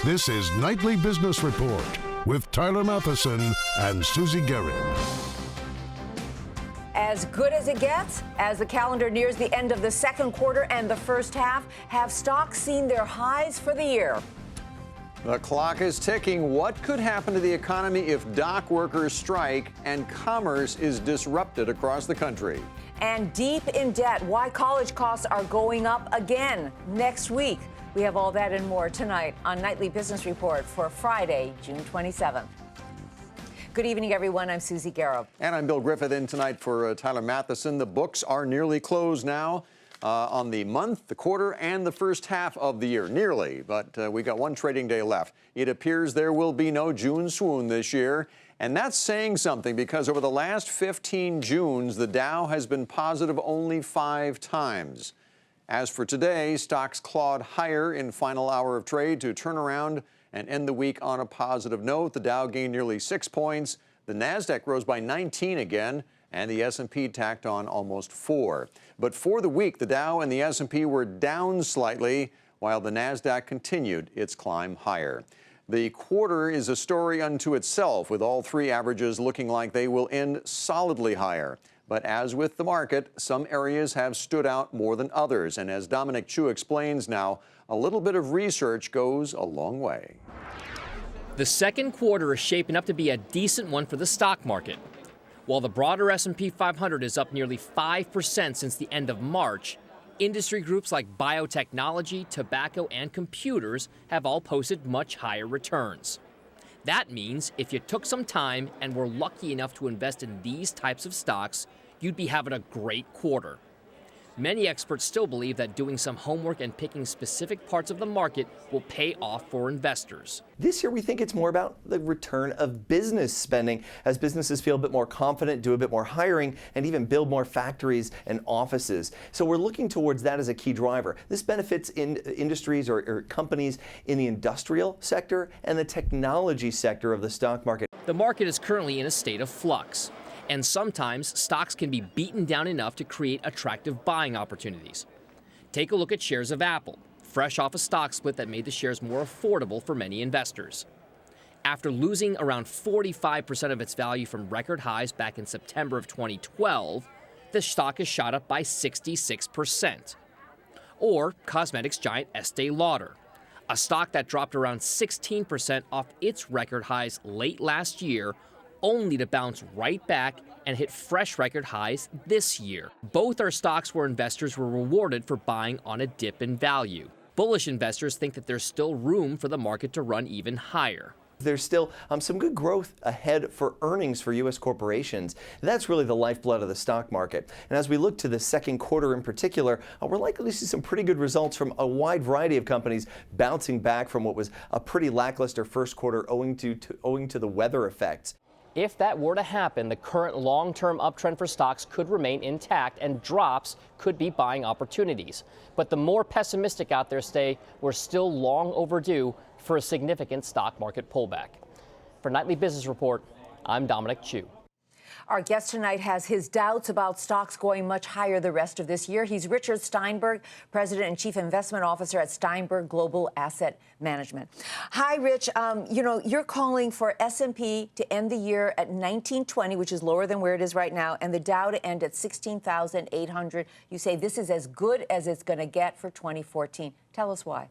This is Nightly Business Report with Tyler Matheson and Susie Garrett. As good as it gets, as the calendar nears the end of the second quarter and the first half, have stocks seen their highs for the year? The clock is ticking. What could happen to the economy if dock workers strike and commerce is disrupted across the country? And deep in debt, why college costs are going up again next week. We have all that and more tonight on Nightly Business Report for Friday, June 27th. Good evening, everyone. I'm Susie Garrett. And I'm Bill Griffith in tonight for Tyler Matheson. The books are nearly closed now on the month, the quarter, and the first half of the year. Nearly, but we got one trading day left. It appears there will be no June swoon this year. And that's saying something because over the last 15 Junes, the Dow has been positive only 5 times. As for today, stocks clawed higher in final hour of trade to turn around and end the week on a positive note. The Dow gained nearly 6 points. The Nasdaq rose by 19 again, and the S&P tacked on almost 4. But for the week, the Dow and the S&P were down slightly, while the Nasdaq continued its climb higher. The quarter is a story unto itself, with all 3 averages looking like they will end solidly higher. But as with the market, some areas have stood out more than others. And as Dominic Chu explains now, a little bit of research goes a long way. The second quarter is shaping up to be a decent one for the stock market. While the broader S&P 500 is up nearly 5% since the end of March, industry groups like biotechnology, tobacco, and computers have all posted much higher returns. That means if you took some time and were lucky enough to invest in these types of stocks, you'd be having a great quarter. Many experts still believe that doing some homework and picking specific parts of the market will pay off for investors. This year, we think it's more about the return of business spending as businesses feel a bit more confident, do a bit more hiring, and even build more factories and offices. So we're looking towards that as a key driver. This benefits in industries or companies in the industrial sector and the technology sector of the stock market. The market is currently in a state of flux. And sometimes stocks can be beaten down enough to create attractive buying opportunities. Take a look at shares of Apple, fresh off a stock split that made the shares more affordable for many investors. After losing around 45% of its value from record highs back in September of 2012, the stock has shot up by 66%. Or cosmetics giant Estee Lauder, a stock that dropped around 16% off its record highs late last year, only to bounce right back and hit fresh record highs this year. Both are stocks where investors were rewarded for buying on a dip in value. Bullish investors think that there's still room for the market to run even higher. There's still some good growth ahead for earnings for U.S. corporations. That's really the lifeblood of the stock market. And as we look to the second quarter in particular, we're likely to see some pretty good results from a wide variety of companies bouncing back from what was a pretty lackluster first quarter owing to the weather effects. If that were to happen, the current long-term uptrend for stocks could remain intact and drops could be buying opportunities. But the more pessimistic out there say we're still long overdue for a significant stock market pullback. For Nightly Business Report, I'm Dominic Chu. Our guest tonight has his doubts about stocks going much higher the rest of this year. He's Richard Steinberg, President and Chief Investment Officer at Steinberg Global Asset Management. Hi, Rich. You're calling for S&P to end the year at 1920, which is lower than where it is right now, and the Dow to end at 16,800. You say this is as good as it's going to get for 2014. Tell us why.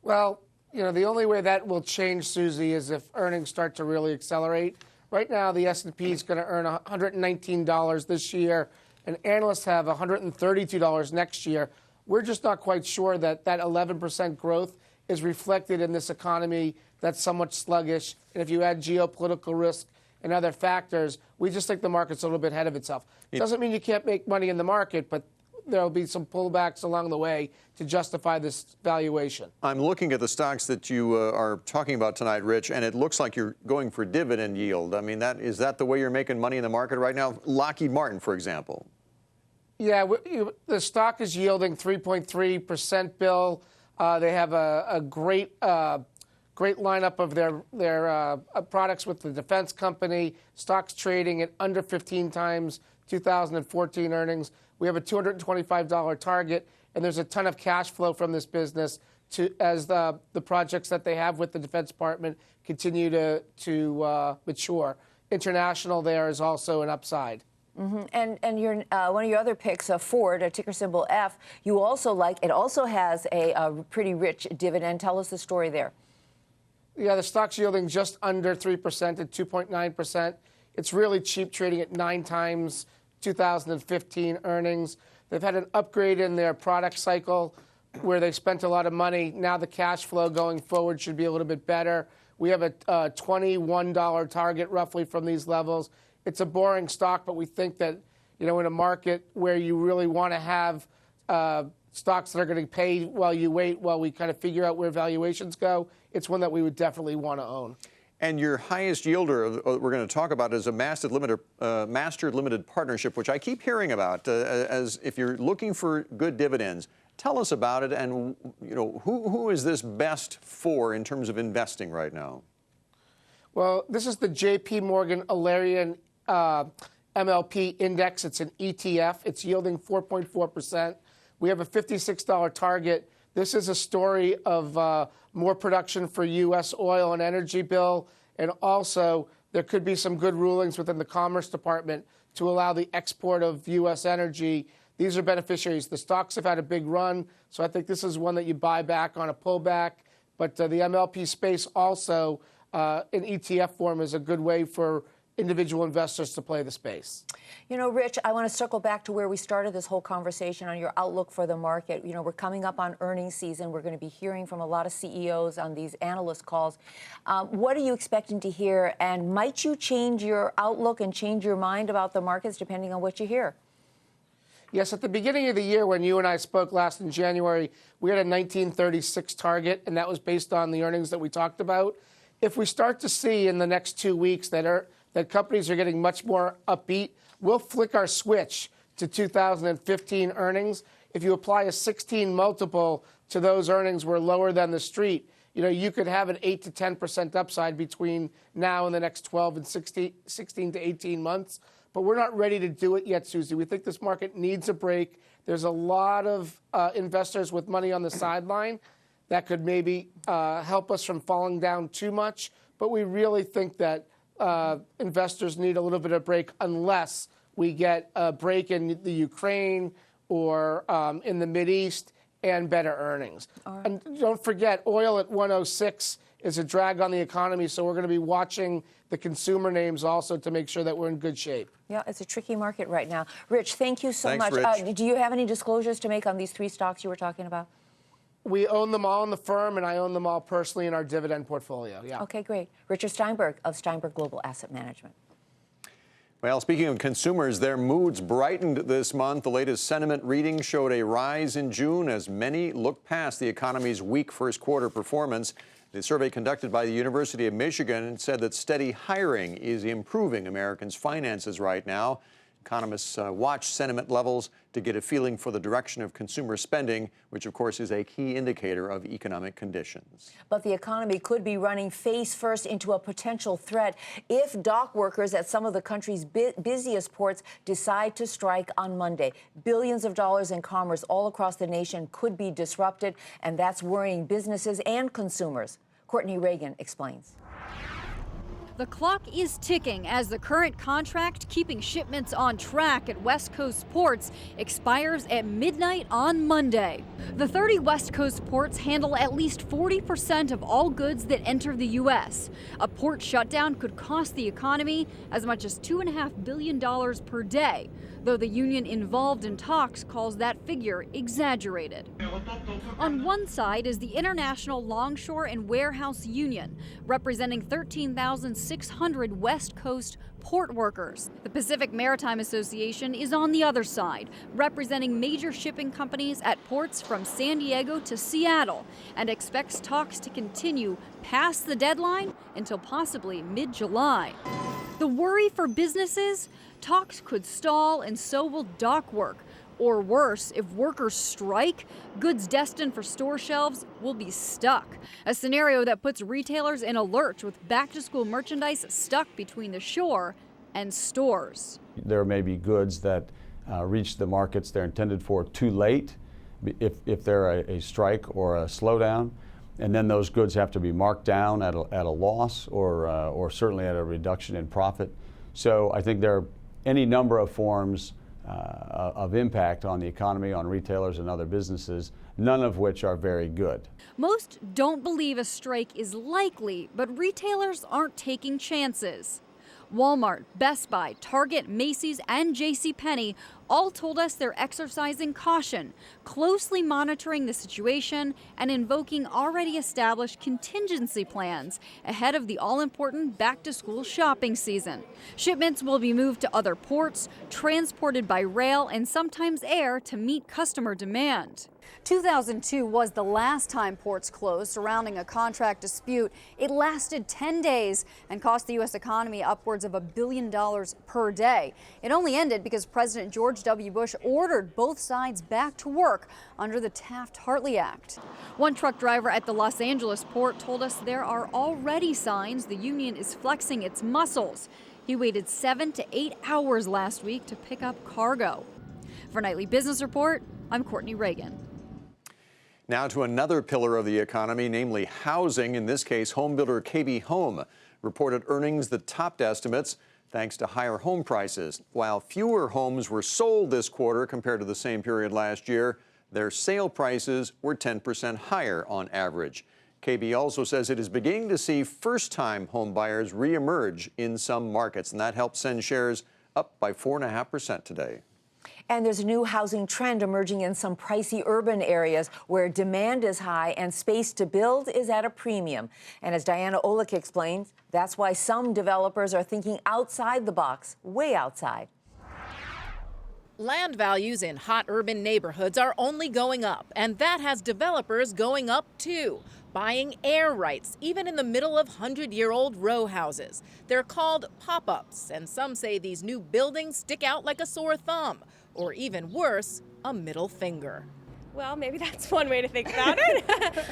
Well, the only way that will change, Susie, is if earnings start to really accelerate. Right now, the S&P is going to earn $119 this year, and analysts have $132 next year. We're just not quite sure that 11% growth is reflected in this economy that's somewhat sluggish. And if you add geopolitical risk and other factors, we just think the market's a little bit ahead of itself. It doesn't mean you can't make money in the market, but there'll be some pullbacks along the way to justify this valuation. I'm looking at the stocks that you are talking about tonight, Rich, and it looks like you're going for dividend yield. I mean, is that the way you're making money in the market right now? Lockheed Martin, for example. Yeah, the stock is yielding 3.3%, Bill. They have a great lineup of their products with the defense company. Stock's trading at under 15 times 2014 earnings. We have a $225 target, and there's a ton of cash flow from this business as the projects that they have with the Defense Department continue to mature. International there is also an upside. Mm-hmm. And your one of your other picks, Ford, a ticker symbol F, you also like. It also has a pretty rich dividend. Tell us the story there. Yeah, the stock's yielding just under 3% at 2.9%. It's really cheap, trading at 9 times 2015 earnings. They've had an upgrade in their product cycle where they spent a lot of money. Now the cash flow going forward should be a little bit better. We have a $21 target roughly from these levels. It's a boring stock, but we think that, in a market where you really want to have stocks that are going to pay while you wait, while we kind of figure out where valuations go, it's one that we would definitely want to own. And your highest yielder, we're going to talk about, is a mastered limited partnership, which I keep hearing about. As if you're looking for good dividends, tell us about it, and who is this best for in terms of investing right now? Well, this is the J.P. Morgan Alerian MLP Index. It's an ETF. It's yielding 4.4%. We have a $56 target. This is a story of more production for U.S. oil and energy bill, and also there could be some good rulings within the Commerce Department to allow the export of U.S. energy. These are beneficiaries. The stocks have had a big run, so I think this is one that you buy back on a pullback. But the MLP space also, in ETF form, is a good way for individual investors to play the space. Rich, I want to circle back to where we started this whole conversation on your outlook for the market. We're coming up on earnings season. We're going to be hearing from a lot of CEOs on these analyst calls. What are you expecting to hear? And might you change your outlook and change your mind about the markets depending on what you hear? Yes, at the beginning of the year when you and I spoke last in January, we had a 1936 target, and that was based on the earnings that we talked about. If we start to see in the next 2 weeks that companies are getting much more upbeat, we'll flick our switch to 2015 earnings. If you apply a 16 multiple to those earnings, we're lower than the street. You could have an 8 to 10% upside between now and the next 12 and 16 to 18 months. But we're not ready to do it yet, Susie. We think this market needs a break. There's a lot of investors with money on the sideline that could maybe help us from falling down too much. But we really think that investors need a little bit of break unless we get a break in the Ukraine or in the Mideast and better earnings. Right. And don't forget, oil at 106 is a drag on the economy, so we're going to be watching the consumer names also to make sure that we're in good shape. Yeah, it's a tricky market right now. Rich, thank you so Thanks, much. Rich. Do you have any disclosures to make on these 3 stocks you were talking about? We own them all in the firm, and I own them all personally in our dividend portfolio. Yeah. Okay, great. Richard Steinberg of Steinberg Global Asset Management. Well, speaking of consumers, their moods brightened this month. The latest sentiment reading showed a rise in June as many looked past the economy's weak first quarter performance. The survey conducted by the University of Michigan said that steady hiring is improving Americans' finances right now. Economists watch sentiment levels to get a feeling for the direction of consumer spending, which, of course, is a key indicator of economic conditions. But the economy could be running face first into a potential threat if dock workers at some of the country's busiest ports decide to strike on Monday. Billions of dollars in commerce all across the nation could be disrupted, and that's worrying businesses and consumers. Courtney Reagan explains. The clock is ticking as the current contract keeping shipments on track at West Coast ports expires at midnight on Monday. The 30 West Coast ports handle at least 40% of all goods that enter the U.S. A port shutdown could cost the economy as much as $2.5 billion per day, though the union involved in talks calls that figure exaggerated. On one side is the International Longshore and Warehouse Union, representing 13,600 West Coast port workers. The Pacific Maritime Association is on the other side, representing major shipping companies at ports from San Diego to Seattle, and expects talks to continue past the deadline until possibly mid-July. The worry for businesses? Talks could stall and so will dock work. Or worse, if workers strike, goods destined for store shelves will be stuck. A scenario that puts retailers in a lurch with back-to-school merchandise stuck between the shore and stores. There may be goods that reach the markets they're intended for too late, if they're a strike or a slowdown, and then those goods have to be marked down at a loss or certainly at a reduction in profit. So I think there are any number of forms of impact on the economy, on retailers and other businesses, none of which are very good. Most don't believe a strike is likely, but retailers aren't taking chances. Walmart, Best Buy, Target, Macy's, and JCPenney all told us they're exercising caution, closely monitoring the situation and invoking already established contingency plans ahead of the all-important back-to-school shopping season. Shipments will be moved to other ports, transported by rail and sometimes air to meet customer demand. 2002 was the last time ports closed surrounding a contract dispute. It lasted 10 days and cost the U.S. economy upwards of $1 billion per day. It only ended because President George W. Bush ordered both sides back to work under the Taft-Hartley Act. One truck driver at the Los Angeles port told us there are already signs the union is flexing its muscles. He waited 7 to 8 hours last week to pick up cargo. For Nightly Business Report, I'm Courtney Reagan. Now to another pillar of the economy, namely housing. In this case, home builder KB Home reported earnings that topped estimates thanks to higher home prices. While fewer homes were sold this quarter compared to the same period last year, their sale prices were 10% higher on average. KB also says it is beginning to see first-time home buyers reemerge in some markets, and that helped send shares up by 4.5% today. And there's a new housing trend emerging in some pricey urban areas where demand is high and space to build is at a premium. And as Diana Olick explains, that's why some developers are thinking outside the box, way outside. Land values in hot urban neighborhoods are only going up, and that has developers going up too, buying air rights, even in the middle of 100-year-old row houses. They're called pop-ups, and some say these new buildings stick out like a sore thumb, or even worse, a middle finger. Well, maybe that's one way to think about it.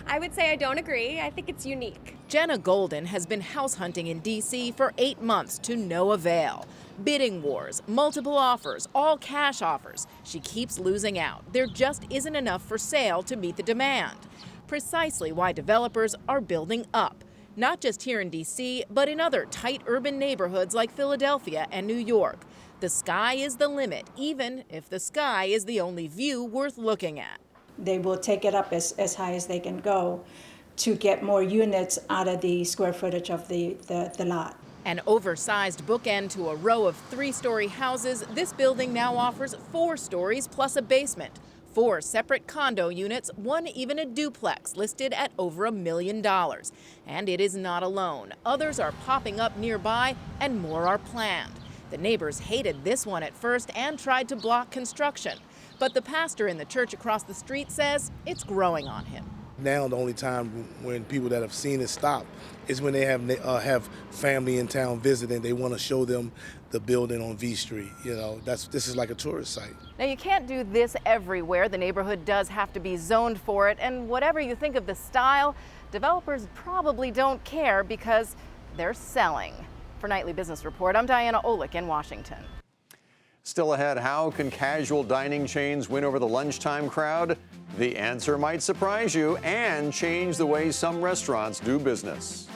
I would say I don't agree. I think it's unique. Jenna Golden has been house hunting in D.C. for 8 months to no avail. Bidding wars, multiple offers, all cash offers. She keeps losing out. There just isn't enough for sale to meet the demand. Precisely why developers are building up, not just here in D.C., but in other tight urban neighborhoods like Philadelphia and New York. The sky is the limit, even if the sky is the only view worth looking at. They will take it up as high as they can go to get more units out of the square footage of the lot. An oversized bookend to a row of 3-story houses, this building now offers 4 stories plus a basement. 4 separate condo units, one even a duplex, listed at over $1 million. And it is not alone. Others are popping up nearby, and more are planned. The neighbors hated this one at first and tried to block construction. But the pastor in the church across the street says it's growing on him. Now the only time when people that have seen it stop is when they have family in town visiting. They want to show them the building on V Street. You know, this is like a tourist site. Now you can't do this everywhere. The neighborhood does have to be zoned for it. And whatever you think of the style, developers probably don't care because they're selling. For Nightly Business Report, I'm Diana Olick in Washington. Still ahead, how can casual dining chains win over the lunchtime crowd? The answer might surprise you and change the way some restaurants do business.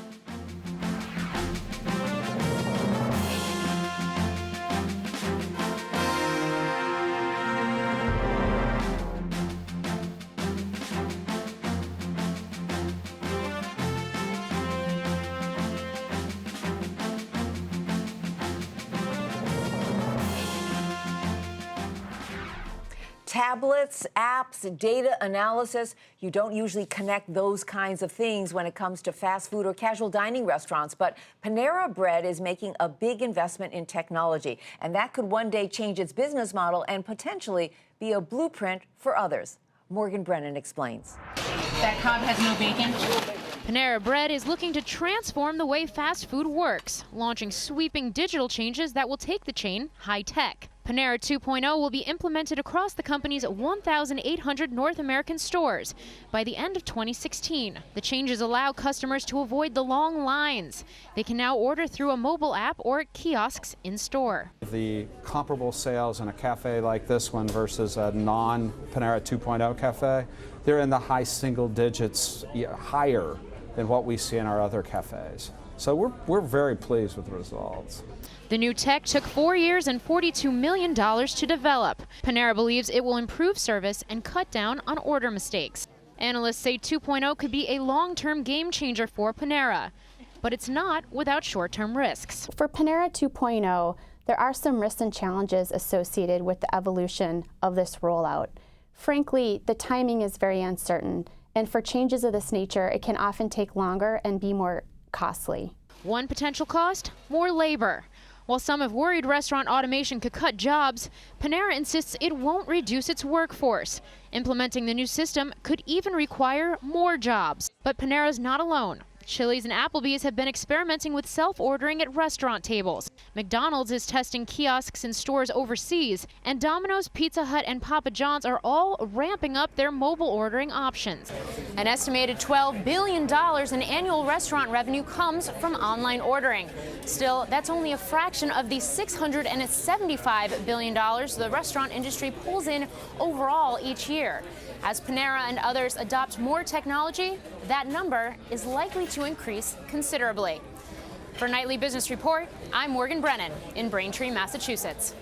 Tablets, apps, data analysis, you don't usually connect those kinds of things when it comes to fast food or casual dining restaurants. But Panera Bread is making a big investment in technology, and that could one day change its business model and potentially be a blueprint for others. Morgan Brennan explains. That cob has no bacon? Panera Bread is looking to transform the way fast food works, launching sweeping digital changes that will take the chain high-tech. Panera 2.0 will be implemented across the company's 1,800 North American stores by the end of 2016. The changes allow customers to avoid the long lines. They can now order through a mobile app or at kiosks in store. The comparable sales in a cafe like this one versus a non-Panera 2.0 cafe, they're in the high single digits, higher than what we see in our other cafes. So we're very pleased with the results. The new tech took 4 years and $42 million to develop. Panera believes it will improve service and cut down on order mistakes. Analysts say 2.0 could be a long-term game changer for Panera, but it's not without short-term risks. For Panera 2.0, there are some risks and challenges associated with the evolution of this rollout. Frankly, the timing is very uncertain, and for changes of this nature, it can often take longer and be more costly. One potential cost? More labor. While some have worried restaurant automation could cut jobs, Panera insists it won't reduce its workforce. Implementing the new system could even require more jobs. But Panera's not alone. Chili's and Applebee's have been experimenting with self-ordering at restaurant tables. McDonald's is testing kiosks in stores overseas, and Domino's, Pizza Hut, and Papa John's are all ramping up their mobile ordering options. An estimated $12 billion in annual restaurant revenue comes from online ordering. Still, that's only a fraction of the $675 billion the restaurant industry pulls in overall each year. As Panera and others adopt more technology, that number is likely to increase considerably. For Nightly Business Report, I'm Morgan Brennan in Braintree, Massachusetts.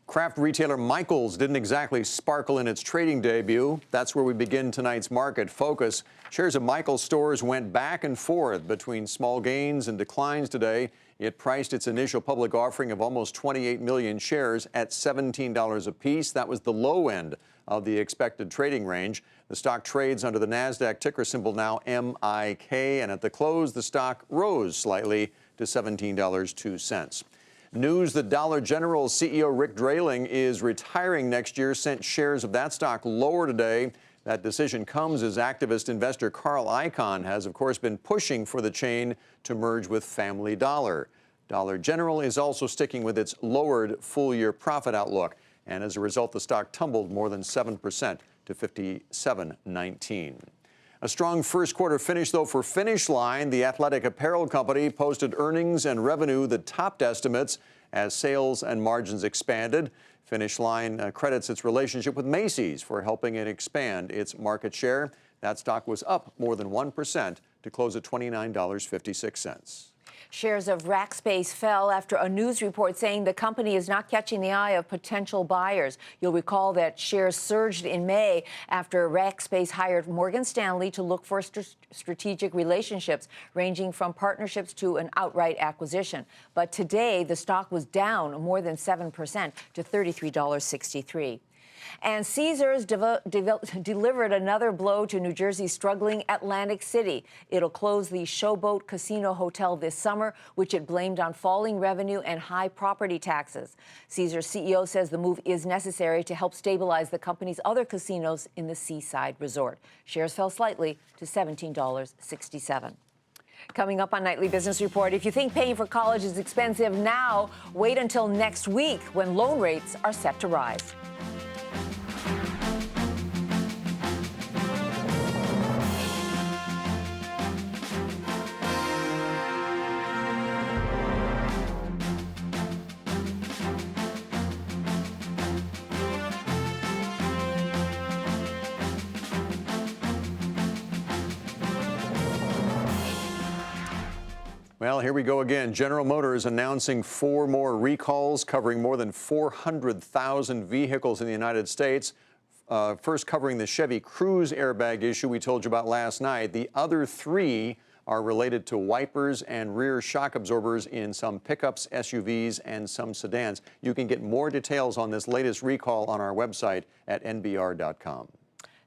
Craft retailer Michaels didn't exactly sparkle in its trading debut. That's where we begin tonight's market focus. Shares of Michaels stores went back and forth between small gains and declines today. It priced its initial public offering of almost 28 million shares at $17 apiece. That was the low end of the expected trading range. The stock trades under the NASDAQ ticker symbol now MIK, and at the close, the stock rose slightly to $17.02. News that Dollar General CEO Rick Drayling is retiring next year sent shares of that stock lower today. That decision comes as activist investor Carl Icahn has, of course, been pushing for the chain to merge with Family Dollar. Dollar General is also sticking with its lowered full-year profit outlook, and as a result, the stock tumbled more than 7% to $57.19. A strong first quarter finish, though, for Finish Line. The athletic apparel company posted earnings and revenue that topped estimates as sales and margins expanded. Finish Line credits its relationship with Macy's for helping it expand its market share. That stock was up more than 1% to close at $29.56. Shares of Rackspace fell after a news report saying the company is not catching the eye of potential buyers. You'll recall that shares surged in May after Rackspace hired Morgan Stanley to look for strategic relationships, ranging from partnerships to an outright acquisition. But today, the stock was down more than 7% to $33.63. And Caesars delivered another blow to New Jersey's struggling Atlantic City. It'll close the Showboat Casino Hotel this summer, which it blamed on falling revenue and high property taxes. Caesars CEO says the move is necessary to help stabilize the company's other casinos in the seaside resort. Shares fell slightly to $17.67. Coming up on Nightly Business Report, if you think paying for college is expensive now, wait until next week when loan rates are set to rise. Well, here we go again. General Motors announcing 4 more recalls covering more than 400,000 vehicles in the United States. First covering the Chevy Cruze airbag issue we told you about last night. The other 3 are related to wipers and rear shock absorbers in some pickups, SUVs, and some sedans. You can get more details on this latest recall on our website at nbr.com.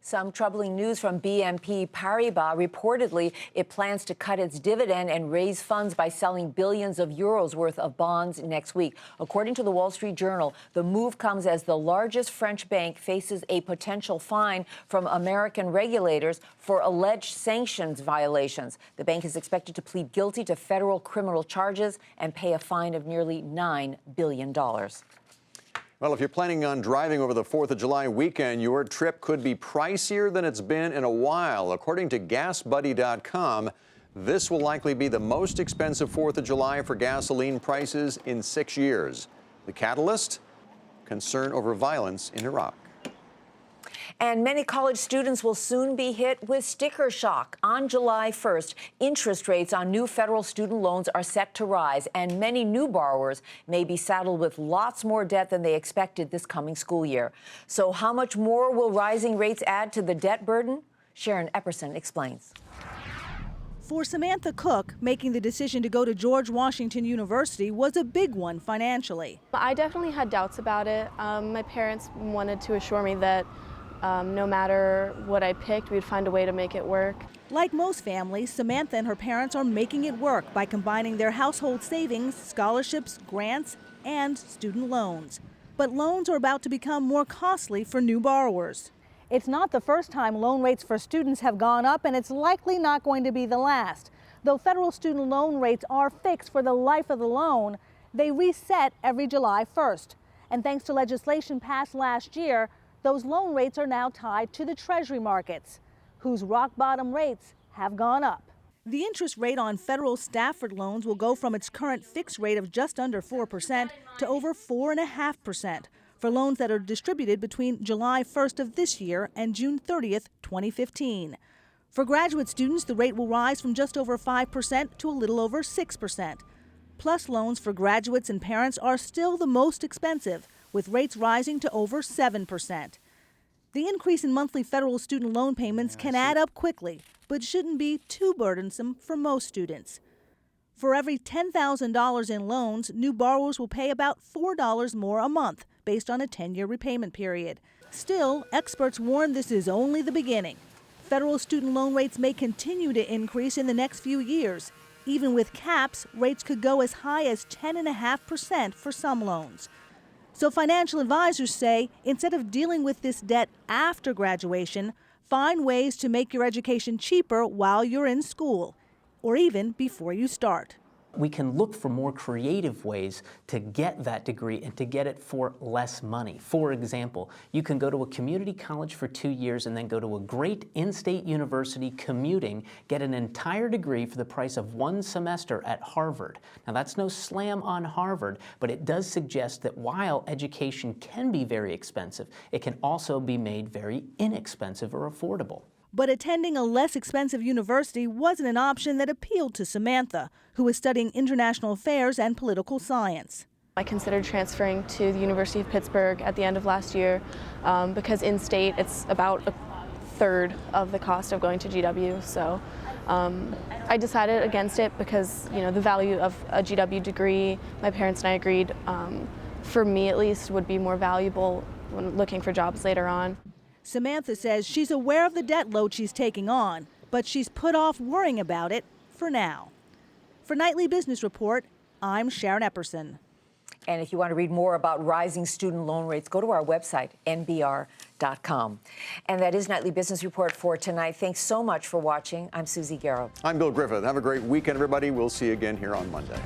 Some troubling news from BNP Paribas. Reportedly, it plans to cut its dividend and raise funds by selling billions of euros worth of bonds next week. According to the Wall Street Journal, the move comes as the largest French bank faces a potential fine from American regulators for alleged sanctions violations. The bank is expected to plead guilty to federal criminal charges and pay a fine of nearly $9 billion. Well, if you're planning on driving over the 4th of July weekend, your trip could be pricier than it's been in a while. According to GasBuddy.com, this will likely be the most expensive 4th of July for gasoline prices in 6 years. The catalyst? Concern over violence in Iraq. And many college students will soon be hit with sticker shock. On July 1st, interest rates on new federal student loans are set to rise, and many new borrowers may be saddled with lots more debt than they expected this coming school year. So how much more will rising rates add to the debt burden? Sharon Epperson explains. For Samantha Cook, making the decision to go to George Washington University was a big one financially. I definitely had doubts about it. My parents wanted to assure me that no matter what I picked, we'd find a way to make it work. Like most families, Samantha and her parents are making it work by combining their household savings, scholarships, grants, and student loans. But loans are about to become more costly for new borrowers. It's not the first time loan rates for students have gone up, and it's likely not going to be the last. Though federal student loan rates are fixed for the life of the loan, they reset every July 1st. And thanks to legislation passed last year, those loan rates are now tied to the Treasury markets, whose rock bottom rates have gone up. The interest rate on federal Stafford loans will go from its current fixed rate of just under 4% to over 4.5% for loans that are distributed between July 1st of this year and June 30th, 2015. For graduate students, the rate will rise from just over 5% to a little over 6%. Plus, loans for graduates and parents are still the most expensive, with rates rising to over 7%. The increase in monthly federal student loan payments can add up quickly, but shouldn't be too burdensome for most students. For every $10,000 in loans, new borrowers will pay about $4 more a month, based on a 10-year repayment period. Still, experts warn this is only the beginning. Federal student loan rates may continue to increase in the next few years. Even with caps, rates could go as high as 10.5% for some loans. So financial advisors say instead of dealing with this debt after graduation, find ways to make your education cheaper while you're in school, or even before you start. We can look for more creative ways to get that degree and to get it for less money. For example, you can go to a community college for 2 years and then go to a great in-state university commuting, get an entire degree for the price of 1 semester at Harvard. Now, that's no slam on Harvard, but it does suggest that while education can be very expensive, it can also be made very inexpensive or affordable. But attending a less expensive university wasn't an option that appealed to Samantha, who is studying international affairs and political science. I considered transferring to the University of Pittsburgh at the end of last year because in-state it's about a third of the cost of going to GW. So I decided against it because, you know, the value of a GW degree, my parents and I agreed, for me at least, would be more valuable when looking for jobs later on. Samantha says she's aware of the debt load she's taking on, but she's put off worrying about it for now. For Nightly Business Report, I'm Sharon Epperson. And if you want to read more about rising student loan rates, go to our website, nbr.com. And that is Nightly Business Report for tonight. Thanks so much for watching. I'm Susie Garrow. I'm Bill Griffith. Have a great weekend, everybody. We'll see you again here on Monday.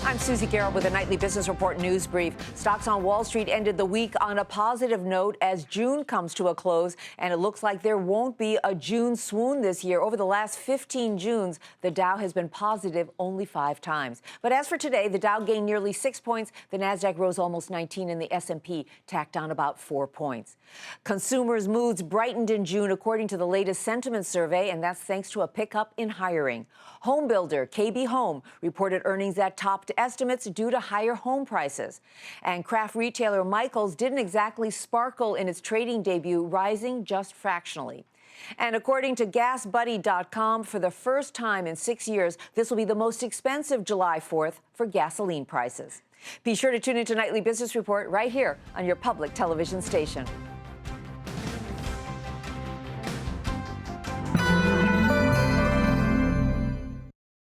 I'm Susie Garrett with a nightly business report news brief. Stocks on Wall Street ended the week on a positive note as June comes to a close, and it looks like there won't be a June swoon this year. Over the last 15 Junes, the Dow has been positive only 5 times. But as for today, the Dow gained nearly 6 points, the Nasdaq rose almost 19, and the S&P tacked on about 4 points. Consumers' moods brightened in June, according to the latest sentiment survey, and that's thanks to a pickup in hiring. Home builder KB Home reported earnings that topped estimates due to higher home prices. And craft retailer Michaels didn't exactly sparkle in its trading debut, rising just fractionally. And according to GasBuddy.com, for the first time in 6 years, this will be the most expensive July 4th for gasoline prices. Be sure to tune into Nightly Business Report right here on your public television station.